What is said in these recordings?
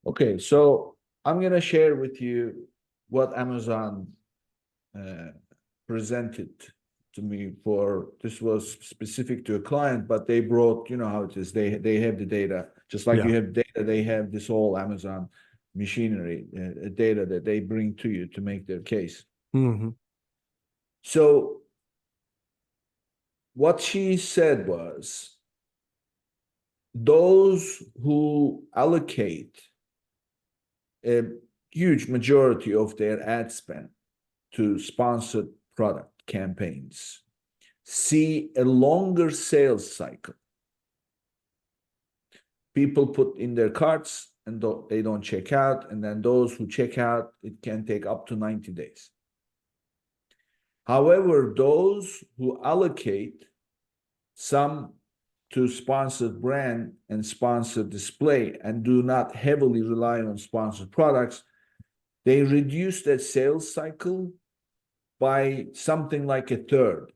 Okay, so I'm gonna share with you what Amazon uh, presented to me for this was specific to a client, but they brought, you know how it is. They have the data, just like Yeah. you have data. They have this whole Amazon machinery data that they bring to you to make their case. Hmm. So what she said was those who allocate a huge majority of their ad spend to sponsored product campaigns see a longer sales cycle. People put in their carts and they don't check out, and then those who check out, it can take up to 90 days. However, those who allocate some to sponsored brand and sponsored display and do not heavily rely on sponsored products, they reduce that sales cycle by something like a third.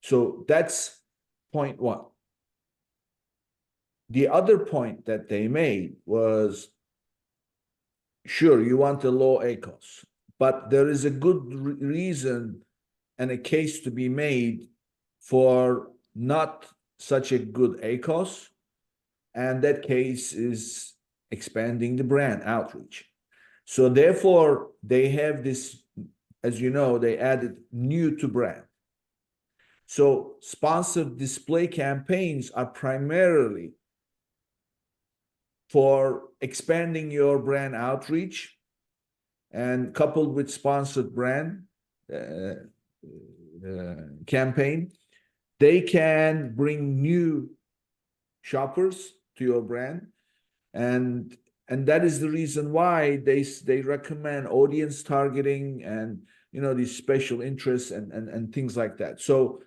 So that's point one. The other point that they made was, sure, you want a low ACOS, but there is a good reason and a case to be made for not such a good ACOS, and that case is expanding the brand outreach. So therefore, they have this, as you know, they added new to brand. So sponsored display campaigns are primarily for expanding your brand outreach, and coupled with sponsored brand uh, campaign, they can bring new shoppers to your brand, and that is the reason why they recommend audience targeting and these special interests and things like that. So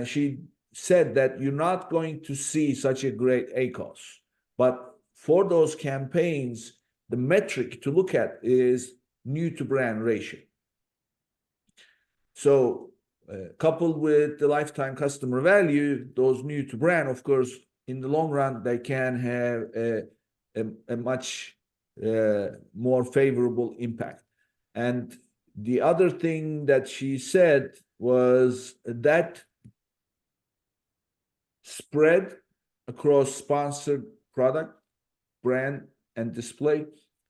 she said that you're not going to see such a great ACOS, but for those campaigns, the metric to look at is new to brand ratio. So coupled with the lifetime customer value, those new to brand, of course, in the long run, they can have a much more favorable impact. And the other thing that she said was that spread across sponsored product, brand, and display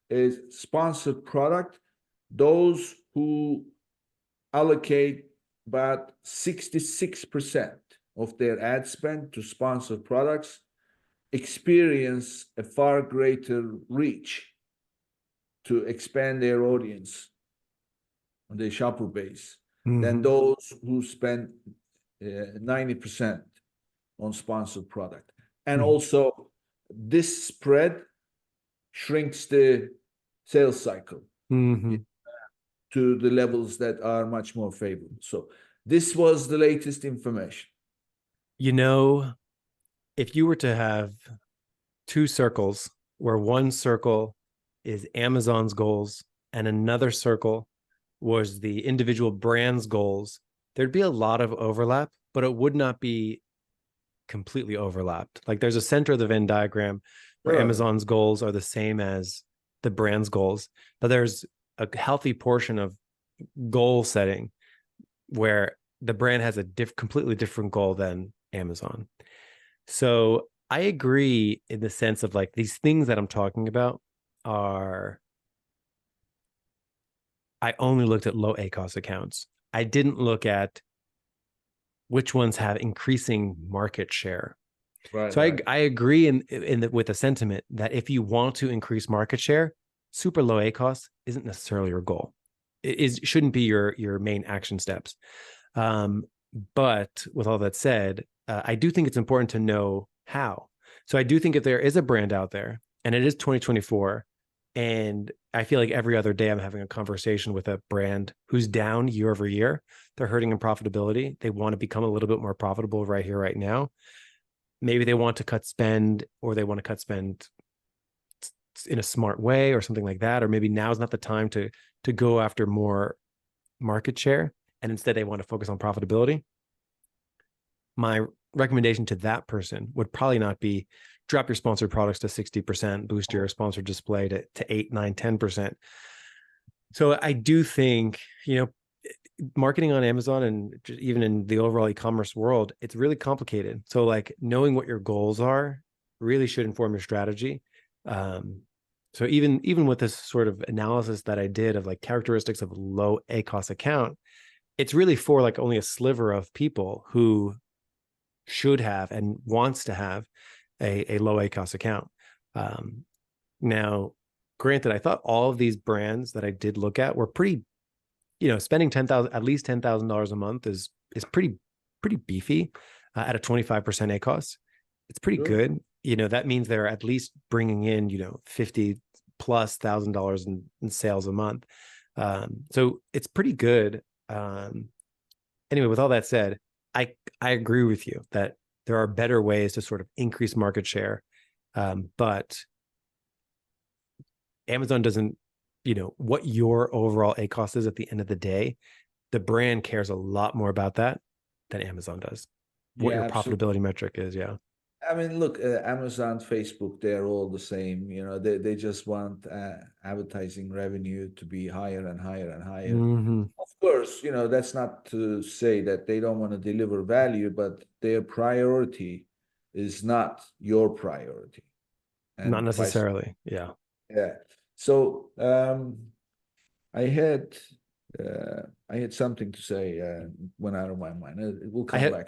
is sponsored product. Those who allocate about 66% of their ad spend to sponsored products experience a far greater reach to expand their audience, their shopper base, than Hmm. those who spend 90% on sponsored product. And Hmm. also, this spread shrinks the sales cycle Hmm. to the levels that are much more favorable. So this was the latest information. You know, if you were to have two circles where one circle is Amazon's goals and another circle was the individual brand's goals, there'd be a lot of overlap, but it would not be completely overlapped. Like there's a center of the Venn diagram where Sure. Amazon's goals are the same as the brand's goals, but there's a healthy portion of goal setting where the brand has a completely different goal than Amazon. So I agree in the sense of like these things that I'm talking about are, I only looked at low ACOS accounts. I didn't look at which ones have increasing market share. Right, So I, right. I agree with the sentiment that if you want to increase market share, super low ACOS isn't necessarily your goal. It shouldn't be your main action steps. But with all that said, I do think it's important to know how. So I do think if there is a brand out there and it is 2024, and I feel like every other day I'm having a conversation with a brand who's down year over year, they're hurting in profitability. They want to become a little bit more profitable right here, right now. Maybe they want to cut spend, or they want to cut spend in a smart way or something like that. Or maybe now is not the time to go after more market share, and instead they want to focus on profitability. My recommendation to that person would probably not be drop your sponsored products to 60%, boost your sponsored display to 8, 9, 10%. So I do think, marketing on Amazon and even in the overall e-commerce world, it's really complicated. So like knowing what your goals are really should inform your strategy. So even with this sort of analysis that I did of like characteristics of a low ACoS account, it's really for like only a sliver of people who should have and wants to have a low ACoS account. Now, granted, I thought all of these brands that I did look at were pretty, spending at least $10,000 a month is pretty beefy at a 25% ACoS. It's pretty good. That means they're at least bringing in, $50,000+ in sales a month. So it's pretty good. Anyway, with all that said, I agree with you that there are better ways to sort of increase market share. But Amazon doesn't, what your overall ACoS is at the end of the day, the brand cares a lot more about that than Amazon does. What your profitability metric is. Yeah. I mean, look, Amazon, Facebook, they're all the same. They just want advertising revenue to be higher and higher and higher. Mm-hmm. Of course, that's not to say that they don't want to deliver value, but their priority is not your priority. And not necessarily. Yeah. Yeah. So I had something to say, went out of my mind. It will come back.